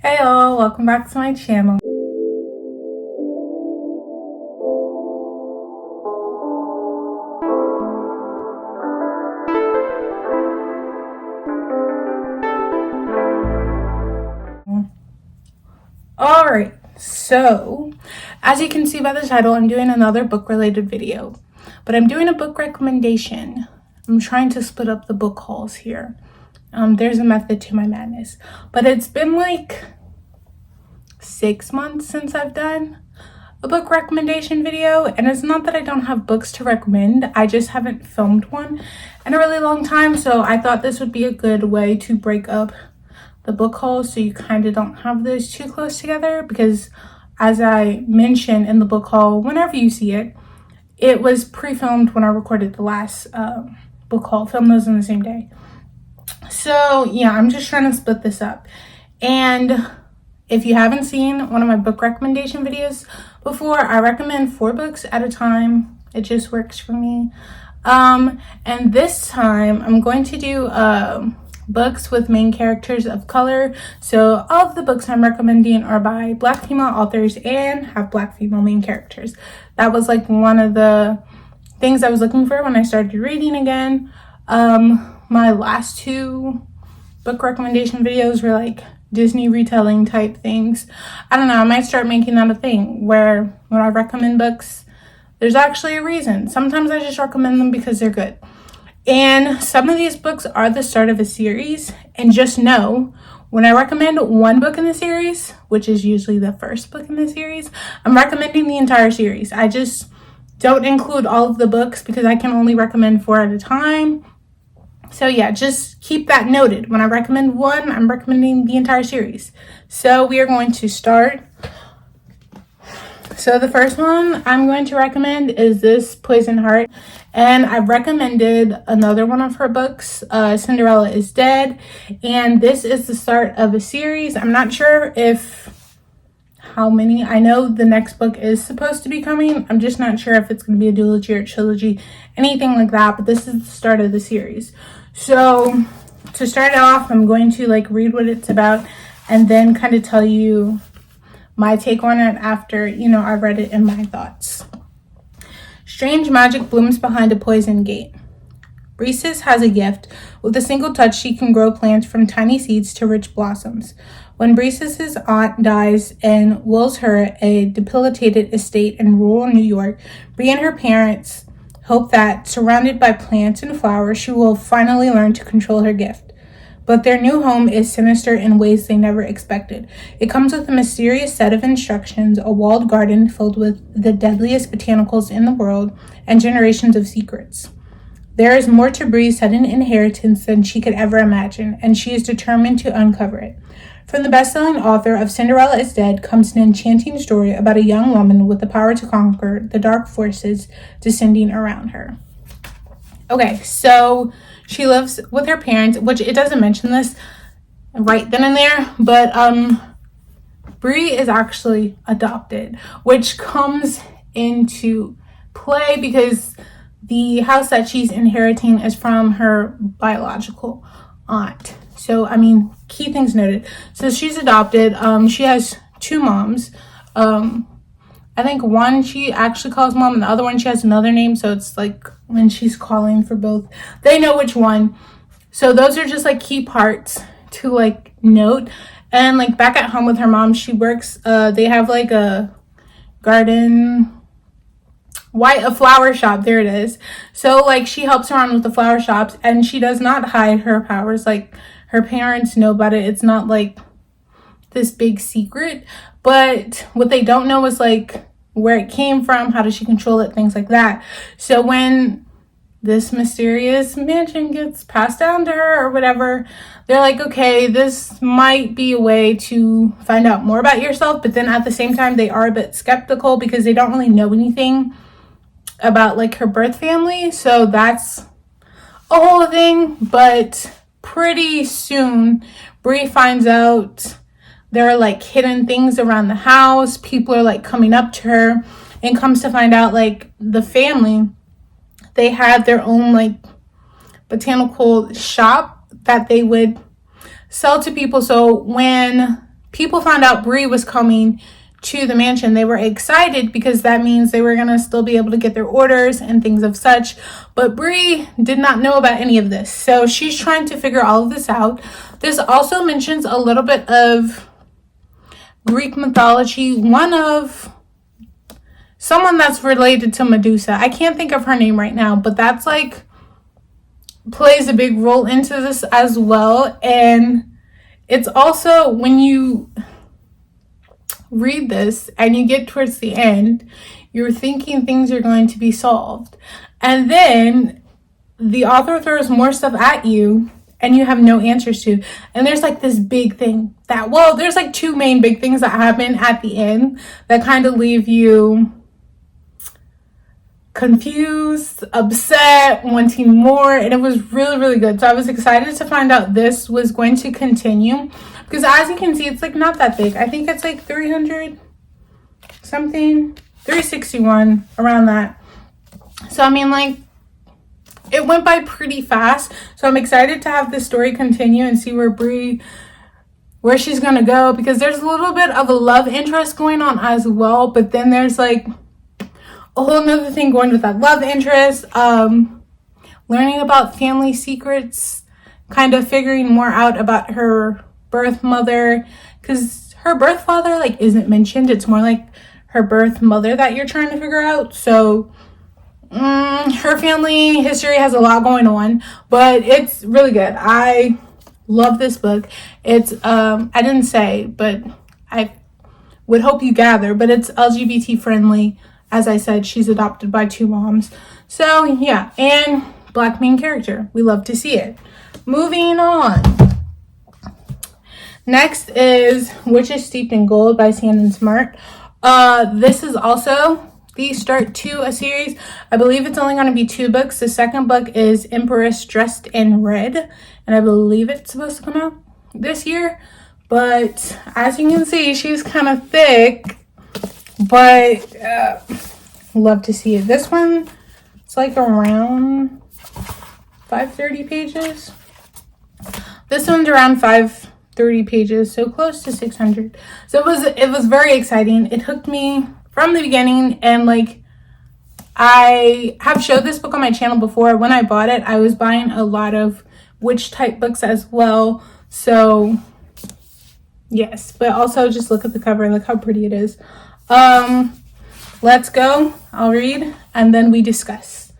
Hey y'all, welcome back to my channel. Alright, so as you can see by the title, I'm doing another book related video, but I'm doing a book recommendation. I'm trying to split up the book hauls here. There's a method to my madness, but it's been like 6 months since I've done a book recommendation video, and it's not that I don't have books to recommend, I just haven't filmed one in a really long time. So I thought this would be a good way to break up the book hauls so you kind of don't have those too close together, because as I mentioned in the book haul, whenever you see it, it was pre-filmed when I recorded the last book haul, filmed those on the same day. So yeah, I'm just trying to split this up. And if you haven't seen one of my book recommendation videos before, I recommend 4 books at a time. It just works for me. And this time I'm going to do books with main characters of color. So all of the books I'm recommending are by Black female authors and have Black female main characters. That was like one of the things I was looking for when I started reading again. My last 2 book recommendation videos were like Disney retelling type things. I don't know, I might start making that a thing where when I recommend books, there's actually a reason. Sometimes I just recommend them because they're good. And some of these books are the start of a series. And just know, when I recommend one book in the series, which is usually the first book in the series, I'm recommending the entire series. I just don't include all of the books because I can only recommend 4 at a time. So yeah, just keep that noted. When I recommend one, I'm recommending the entire series. So we are going to start. So the first one I'm going to recommend is this Poison Heart. And I've recommended another one of her books, Cinderella is Dead. And this is the start of a series. I'm not sure how many. I know the next book is supposed to be coming. I'm just not sure if it's going to be a duology or trilogy, anything like that. But this is the start of the series. So to start off, I'm going to read what it's about and then kind of tell you my take on it after, I read it and my thoughts. Strange magic blooms behind a poison gate. Breesis has a gift. With a single touch, she can grow plants from tiny seeds to rich blossoms. When Breesis's aunt dies and wills her a debilitated estate in rural New York, Bree and her parents hope that, surrounded by plants and flowers, she will finally learn to control her gift. But their new home is sinister in ways they never expected. It comes with a mysterious set of instructions, a walled garden filled with the deadliest botanicals in the world, and generations of secrets. There is more to Bree's sudden inheritance than she could ever imagine, and she is determined to uncover it. From the best-selling author of Cinderella is Dead comes an enchanting story about a young woman with the power to conquer the dark forces descending around her. Okay, so she lives with her parents, which it doesn't mention this right then and there, but Bree is actually adopted, which comes into play because the house that she's inheriting is from her biological aunt. So, key things noted. So she's adopted. She has 2 moms. I think one she actually calls mom and the other one she has another name. So it's like when she's calling for both, they know which one. So those are just key parts to note. And back at home with her mom, she works, they have a garden, a flower shop. There it is. So she helps around with the flower shops, and she does not hide her powers. Her parents know about it. It's not this big secret, but what they don't know is where it came from, how does she control it, things like that. So when this mysterious mansion gets passed down to her or whatever, they're okay, this might be a way to find out more about yourself. But then at the same time, they are a bit skeptical because they don't really know anything about her birth family. So that's a whole thing. But pretty soon, Bree finds out there are hidden things around the house. People are coming up to her, and comes to find out the family, they had their own botanical shop that they would sell to people. So when people found out Bree was coming to the mansion, they were excited because that means they were going to still be able to get their orders and things of such. But Bree did not know about any of this, so she's trying to figure all of this out. This also mentions a little bit of Greek mythology, one of someone that's related to Medusa. I can't think of her name right now, but that's like plays a big role into this as well. And it's also, when you read this and you get towards the end, you're thinking things are going to be solved, and then the author throws more stuff at you and you have no answers to. And there's like this big thing that, well, there's like two main big things that happen at the end that kind of leave you confused, upset, wanting more. And it was really, really good. So I was excited to find out this was going to continue, because as you can see, it's like not that big. I think it's like 300 something, 361, around that. So I mean, like, it went by pretty fast. So I'm excited to have this story continue and see where she's gonna go, because there's a little bit of a love interest going on as well, but then there's like a whole nother thing going with that love interest, learning about family secrets, kind of figuring more out about her birth mother, because her birth father like isn't mentioned. It's more like her birth mother that you're trying to figure out. So her family history has a lot going on, but it's really good. I love this book. It's I didn't say, but I would hope you gather, but it's LGBT friendly. As I said, she's adopted by two moms. So yeah, and Black main character. We love to see it. Moving on. Next is Witches Steeped in Gold by Ciannon Smart. This is also the start to a series. I believe it's only going to be 2 books. The second book is Empress Dressed in Red, and I believe it's supposed to come out this year. But as you can see, she's kind of thick. But love to see it. This one, it's like around 530 pages. This one's around 530 pages, so close to 600. So it was very exciting. It hooked me from the beginning, and like, I have showed this book on my channel before. When I bought it, I was buying a lot of witch type books as well. So yes, but also just look at the cover and look how pretty it is. Let's go. I'll read and then we discuss.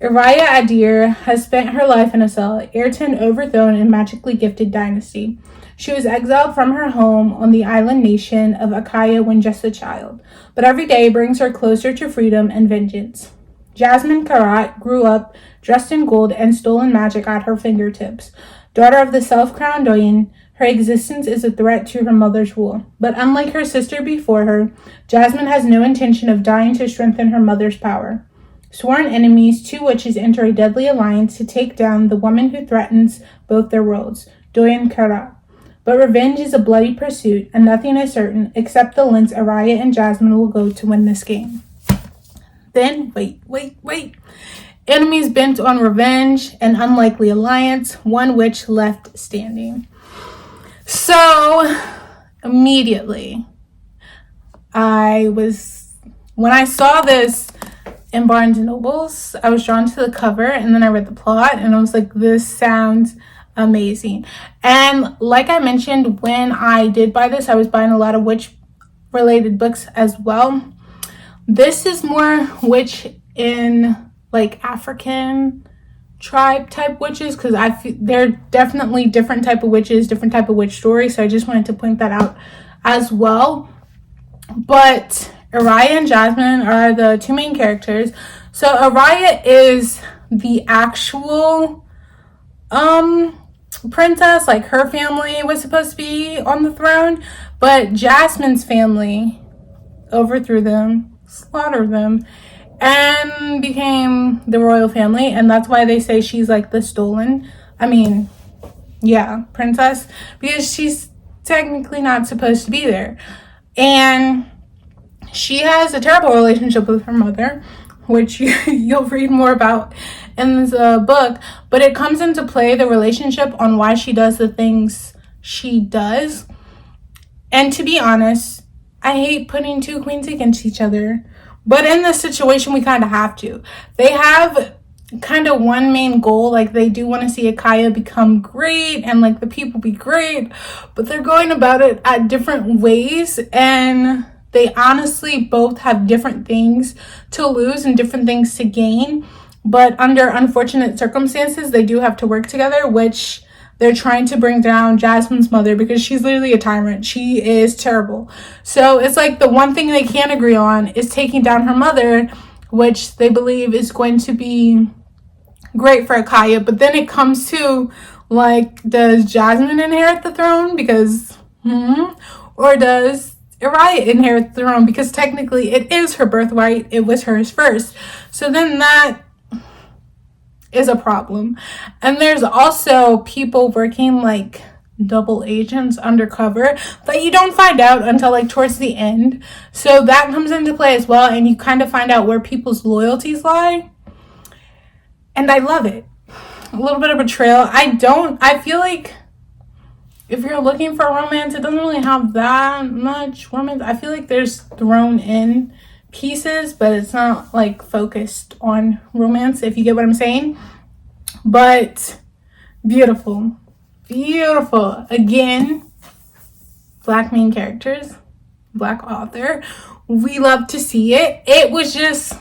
Araya Adir has spent her life in a cell, Ayrton overthrown and magically gifted dynasty. She was exiled from her home on the island nation of Akaya when just a child, but every day brings her closer to freedom and vengeance. Jasmine Karat grew up dressed in gold and stolen magic at her fingertips. Daughter of the self-crowned Bowen, her existence is a threat to her mother's rule. But unlike her sister before her, Jasmine has no intention of dying to strengthen her mother's power. Sworn enemies, 2 witches enter a deadly alliance to take down the woman who threatens both their worlds, Bowen Karat. But revenge is a bloody pursuit, and nothing is certain except the lengths Araya and Jasmine will go to win this game. Then, wait. Enemies bent on revenge, an unlikely alliance, 1 witch left standing. So, immediately, when I saw this in Barnes & Nobles, I was drawn to the cover, and then I read the plot, and I was like, this sounds amazing. And like I mentioned, when I did buy this, I was buying a lot of witch-related books as well. This is more witch in, like, African tribe type witches, because I feel they're definitely different type of witches, different type of witch stories, so I just wanted to point that out as well. But Araya and Jasmine are the 2 main characters. So Araya is the actual princess, like her family was supposed to be on the throne, but Jasmine's family overthrew them, slaughtered them, and became the royal family, and that's why they say she's like the princess, because she's technically not supposed to be there. And she has a terrible relationship with her mother, which you'll read more about in this book, but it comes into play, the relationship, on why she does the things she does. And to be honest, I hate putting two queens against each other. But in this situation, we kind of have to. They have kind of one main goal. Like, they do want to see Akaya become great and, like, the people be great. But they're going about it at different ways. And they honestly both have different things to lose and different things to gain. But under unfortunate circumstances, they do have to work together, which they're trying to bring down Jasmine's mother because she's literally a tyrant. She is terrible. So it's like the one thing they can't agree on is taking down her mother, which they believe is going to be great for Akaya. But then it comes to, like, does Jasmine inherit the throne? Because, or does Araya inherit the throne? Because technically it is her birthright. It was hers first. So then that is a problem. And there's also people working like double agents undercover that you don't find out until like towards the end. So that comes into play as well, and you kind of find out where people's loyalties lie. And I love it. A little bit of betrayal. I feel like if you're looking for romance, it doesn't really have that much romance. I feel like there's thrown in pieces, but it's not like focused on romance, if you get what I'm saying. But beautiful. Again, Black main characters, Black author. We love to see it. It was just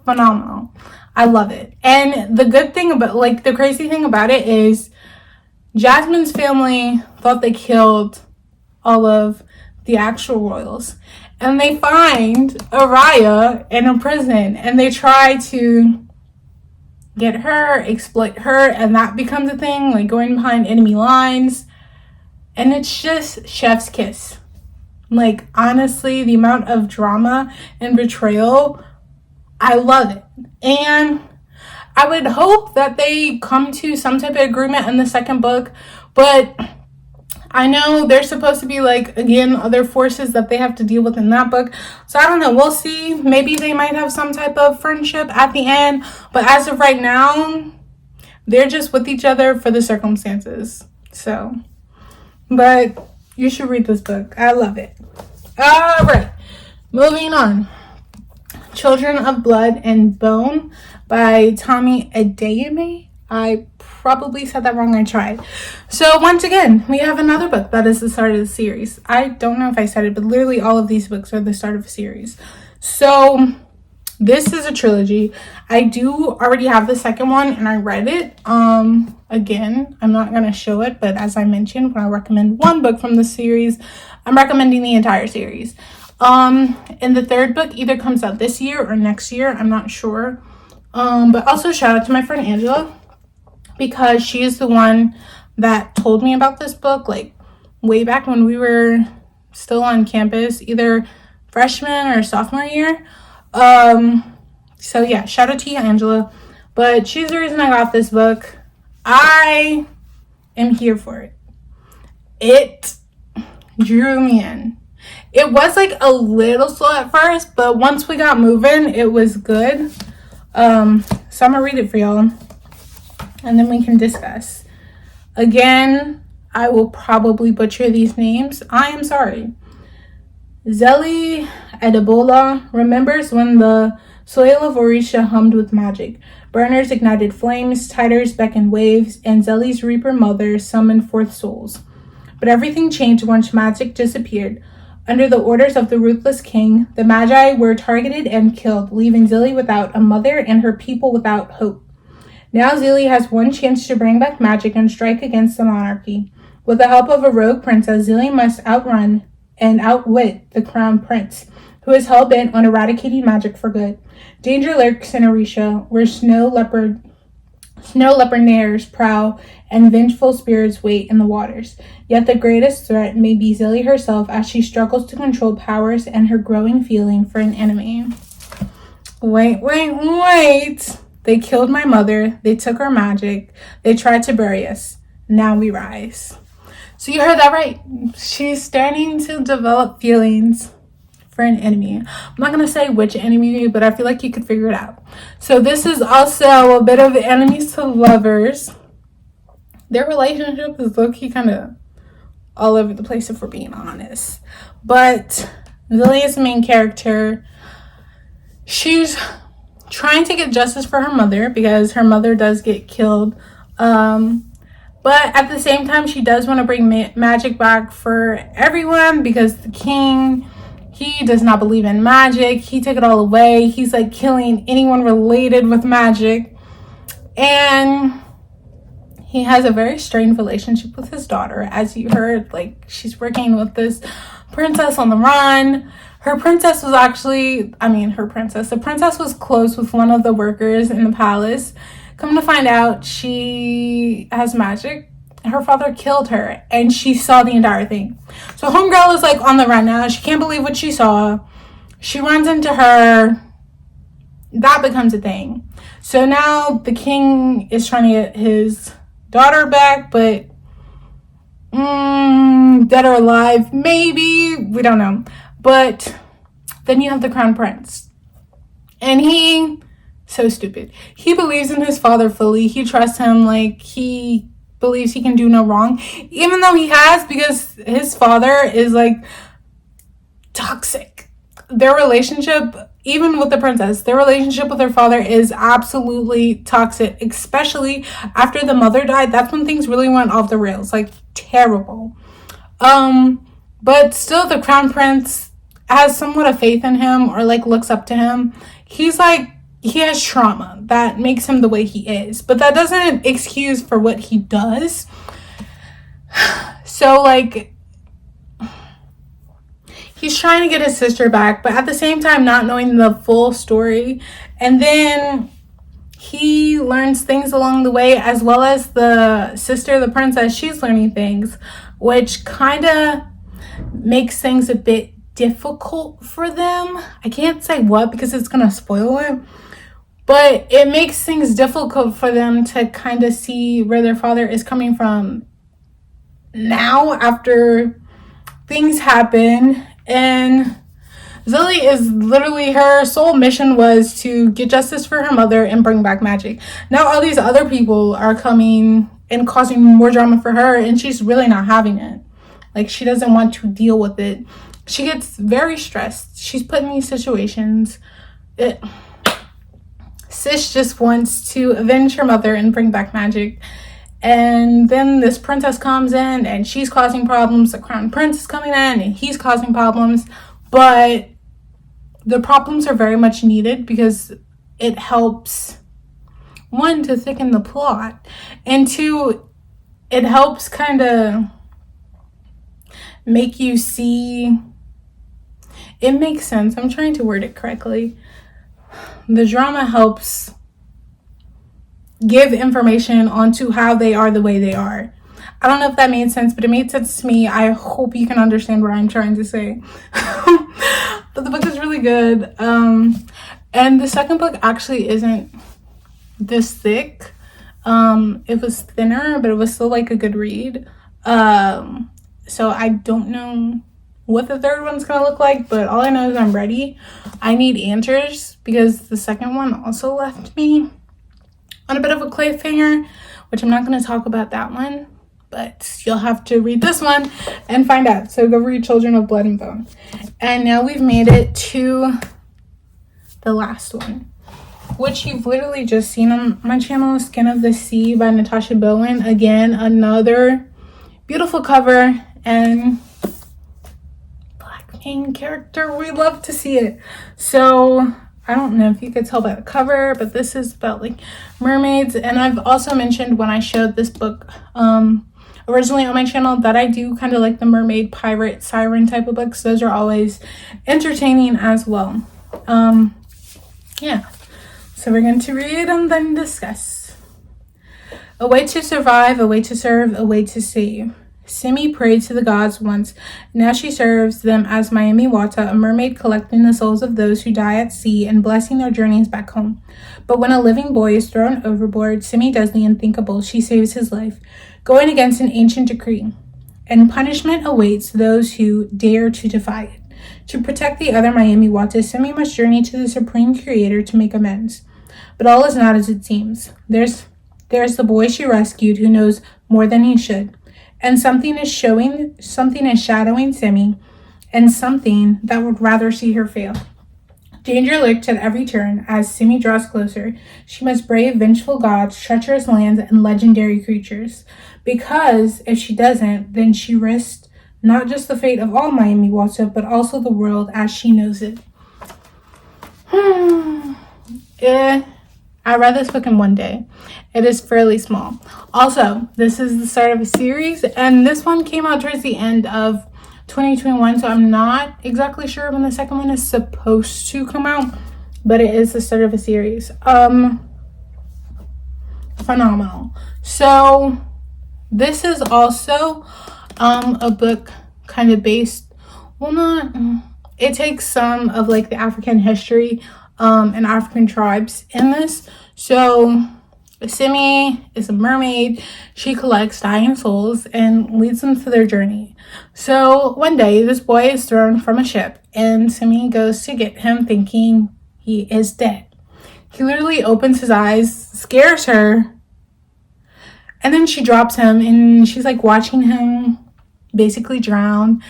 phenomenal. I love it. And the good thing about, like, the crazy thing about it is Jasmine's family thought they killed all of the actual royals. And they find Araya in a prison, and they try to get her, exploit her, and that becomes a thing, like going behind enemy lines. And it's just chef's kiss. Like, honestly, the amount of drama and betrayal, I love it. And I would hope that they come to some type of agreement in the second book, but I know there's supposed to be, like, again, other forces that they have to deal with in that book. So I don't know. We'll see. Maybe they might have some type of friendship at the end. But as of right now, they're just with each other for the circumstances. So, but you should read this book. I love it. All right. Moving on. Children of Blood and Bone by Tomi Adeyemi. I probably said that wrong. I tried. So once again, we have another book that is the start of the series. I don't know if I said it, but literally all of these books are the start of a series. So this is a trilogy. I do already have the second one, and I read it. Again, I'm not going to show it, but as I mentioned, when I recommend one book from the series, I'm recommending the entire series. And the third book either comes out this year or next year. I'm not sure. But also shout out to my friend Angela, because she is the one that told me about this book, like, way back when we were still on campus, either freshman or sophomore year. So yeah, shout out to you, Angela. But she's the reason I got this book. I am here for it. It drew me in. It was like a little slow at first, but once we got moving, it was good. So I'm gonna read it for y'all, and then we can discuss. Again, I will probably butcher these names. I am sorry. Zeli Adebola remembers when the soil of Orisha hummed with magic. Burners ignited flames, tiders beckoned waves, and Zeli's Reaper mother summoned forth souls. But everything changed once magic disappeared. Under the orders of the ruthless king, the Magi were targeted and killed, leaving Zeli without a mother and her people without hope. Now Zeli has one chance to bring back magic and strike against the monarchy. With the help of a rogue princess, Zeli must outrun and outwit the crown prince, who is hell-bent on eradicating magic for good. Danger lurks in Orisha, where snow leopardaires prowl and vengeful spirits wait in the waters. Yet the greatest threat may be Zeli herself, as she struggles to control powers and her growing feeling for an enemy. Wait. They killed my mother. They took our magic. They tried to bury us. Now we rise. So you heard that right. She's starting to develop feelings for an enemy. I'm not going to say which enemy, but I feel like you could figure it out. So this is also a bit of enemies to lovers. Their relationship is low-key kind of all over the place if we're being honest. But Lily is the main character. She's trying to get justice for her mother because her mother does get killed. But at the same time, she does want to bring magic back for everyone because the king, he does not believe in magic. He took it all away. He's like killing anyone related with magic. And he has a very strained relationship with his daughter. As you heard, like, she's working with this princess on the run. The princess was close with one of the workers in the palace. Come to find out, she has magic. Her father killed her, and she saw the entire thing. So homegirl is like on the run now. She can't believe what she saw. She runs into her. That becomes a thing. So now the king is trying to get his daughter back, but dead or alive, maybe, we don't know. But then you have the crown prince, and he, so stupid, he believes in his father fully. He trusts him, like, he believes he can do no wrong, even though he has, because his father is like toxic. Their relationship, even with the princess, their relationship with her father is absolutely toxic, especially after the mother died. That's when things really went off the rails, like terrible. But still, the crown prince has somewhat of faith in him, or like looks up to him. He's like, he has trauma that makes him the way he is, but that doesn't excuse for what he does. So like, he's trying to get his sister back, but at the same time not knowing the full story. And then he learns things along the way, as well as the sister, the princess, she's learning things, which kind of makes things a bit difficult for them. I can't say what because it's gonna spoil it, but it makes things difficult for them to kind of see where their father is coming from now after things happen. And Lily is literally, her sole mission was to get justice for her mother and bring back magic. Now all these other people are coming and causing more drama for her, and she's really not having it. Like, she doesn't want to deal with it. She gets very stressed. She's put in these situations. Sis just wants to avenge her mother and bring back magic. And then this princess comes in and she's causing problems. The crown prince is coming in and he's causing problems. But the problems are very much needed because it helps, one, to thicken the plot, and two, it helps kind of make you see, it makes sense. I'm trying to word it correctly. The drama helps give information onto how they are the way they are. I don't know if that made sense, but it made sense to me. I hope you can understand what I'm trying to say. But the book is really good. And the second book actually isn't this thick. It was thinner, but it was still like a good read. So I don't know what the third one's gonna look like, but all I know is I'm ready. I need answers because the second one also left me on a bit of a cliffhanger, which I'm not going to talk about that one, but you'll have to read this one and find out. So go read Children of Blood and Bone. And now we've made it to the last one, which you've literally just seen on my channel, Skin of the Sea by Natasha Bowen. Again, another beautiful cover and black main character. We love to see it. So I don't know if you could tell by the cover, but this is about like mermaids. And I've also mentioned when I showed this book originally on my channel that I do kind of like the mermaid, pirate, siren type of books. Those are always entertaining as well. Yeah, so we're going to read and then discuss. A way to survive, a way to serve, a way to save. Simi prayed to the gods once. Now she serves them as Miami Wata, a mermaid collecting the souls of those who die at sea and blessing their journeys back home. But when a living boy is thrown overboard, Simi does the unthinkable. She saves his life, going against an ancient decree. And punishment awaits those who dare to defy it. To protect the other Miami Wata, Simi must journey to the Supreme Creator to make amends. But all is not as it seems. There's the boy she rescued who knows more than he should. and something is shadowing Simi, and something that would rather see her fail. Danger lurks at every turn as Simi draws closer. She must brave vengeful gods, treacherous lands, and legendary creatures. Because if she doesn't, then she risks not just the fate of all Miami Water, but also the world as she knows it. I read this book in one day. It is fairly small. Also, this is the start of a series, and this one came out towards the end of 2021, so I'm not exactly sure when the second one is supposed to come out, but it is the start of a series. Phenomenal. So this is also a book kind of based, it takes some of like the African history and African tribes in this. So Simi is a mermaid. She collects dying souls and leads them through their journey. So one day, this boy is thrown from a ship, and Simi goes to get him thinking he is dead. He literally opens his eyes, scares her, and then she drops him, and she's like watching him basically drown.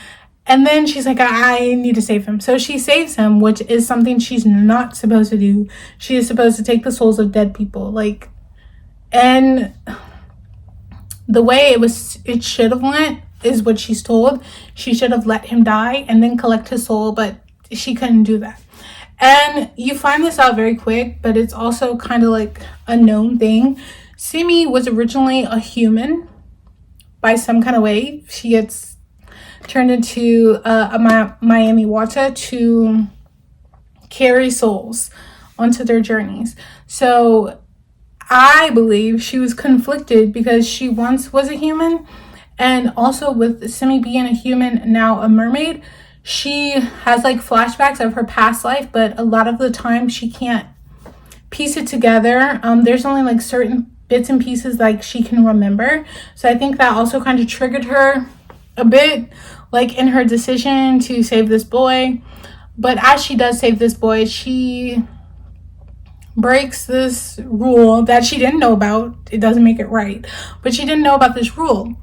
And then she's like, I need to save him. So she saves him, which is something she's not supposed to do. She is supposed to take the souls of dead people. Like, and the way it should have went is what she's told. She should have let him die and then collect his soul, but she couldn't do that. And you find this out very quick, but it's also kind of like a known thing. Simi was originally a human by some kind of way. She gets turned into a Miami Water to carry souls onto their journeys. So I believe she was conflicted because she once was a human, and also with Simi being a human, now a mermaid, she has like flashbacks of her past life, but a lot of the time she can't piece it together. There's only like certain bits and pieces like she can remember. So I think that also kind of triggered her a bit, like in her decision to save this boy. But as she does save this boy, she breaks this rule that she didn't know about. It doesn't make it right, but she didn't know about this rule.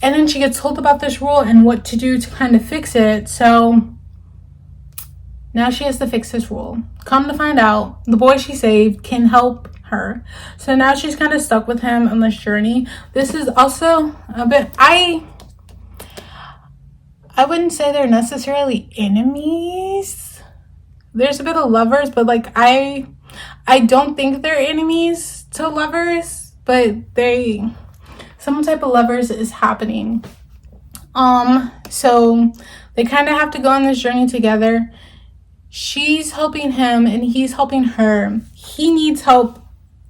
And then she gets told about this rule and what to do to kind of fix it. So now she has to fix this rule. Come to find out, the boy she saved can help her. So now she's kind of stuck with him on this journey. This is also a bit, I wouldn't say they're necessarily enemies. There's a bit of lovers, but like I don't think they're enemies to lovers, but some type of lovers is happening. So they kind of have to go on this journey together. She's helping him and he's helping her. He needs help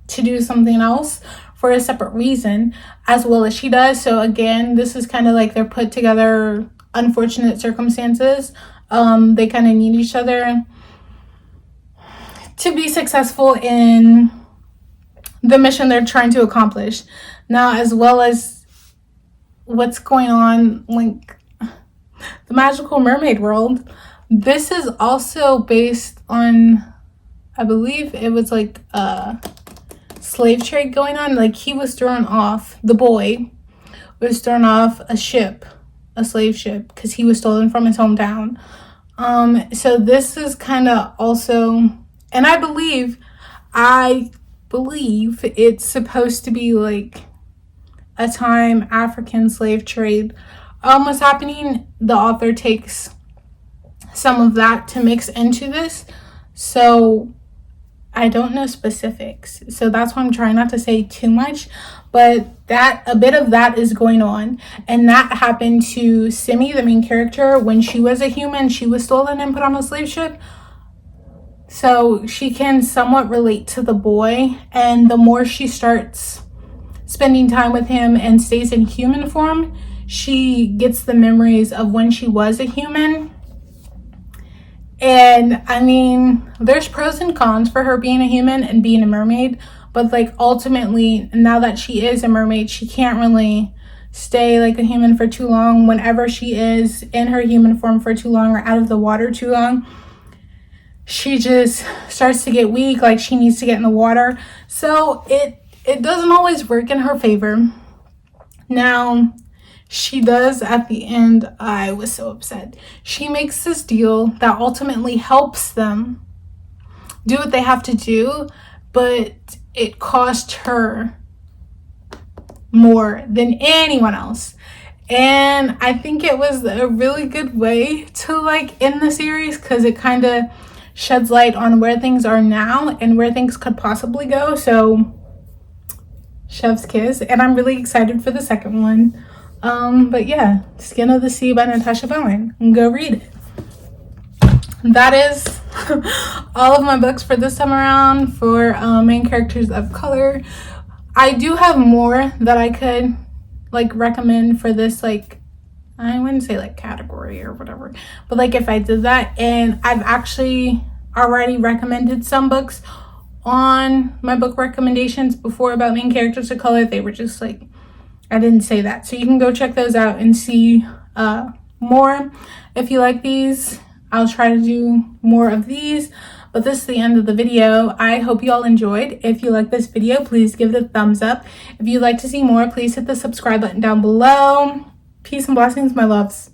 to do something else for a separate reason, as well as she does. So again, this is kind of like they're put together unfortunate circumstances. They kind of need each other to be successful in the mission they're trying to accomplish. Now, as well as what's going on, like the magical mermaid world, this is also based on, I believe it was like a slave trade going on. Like he was thrown off, the boy was thrown off a ship, a slave ship, because he was stolen from his hometown. So this is kind of also, and I believe it's supposed to be like a time African slave trade was happening. The author takes some of that to mix into this, so I don't know specifics, so that's why I'm trying not to say too much. But that a bit of that is going on, and that happened to Simi, the main character. When she was a human, she was stolen and put on a slave ship, so she can somewhat relate to the boy. And the more she starts spending time with him and stays in human form, she gets the memories of when she was a human. And I mean, there's pros and cons for her being a human and being a mermaid, but like ultimately, now that she is a mermaid, she can't really stay like a human for too long. Whenever she is in her human form for too long or out of the water too long, she just starts to get weak, like she needs to get in the water. So it doesn't always work in her favor. Now, she does at the end, I was so upset. She makes this deal that ultimately helps them do what they have to do, but it cost her more than anyone else. And I think it was a really good way to like end the series, because it kind of sheds light on where things are now and where things could possibly go. So chef's kiss, and I'm really excited for the second one. But yeah, Skin of the Sea by Natasha Bowen, and go read it. That is all of my books for this time around for main characters of color. I do have more that I could like recommend for this, like, I wouldn't say like category or whatever, but like if I did that, and I've actually already recommended some books on my book recommendations before about main characters of color. They were just like, I didn't say that. So you can go check those out and see more. If you like these, I'll try to do more of these. But this is the end of the video. I hope you all enjoyed. If you like this video, please give it a thumbs up. If you'd like to see more, please hit the subscribe button down below. Peace and blessings, my loves.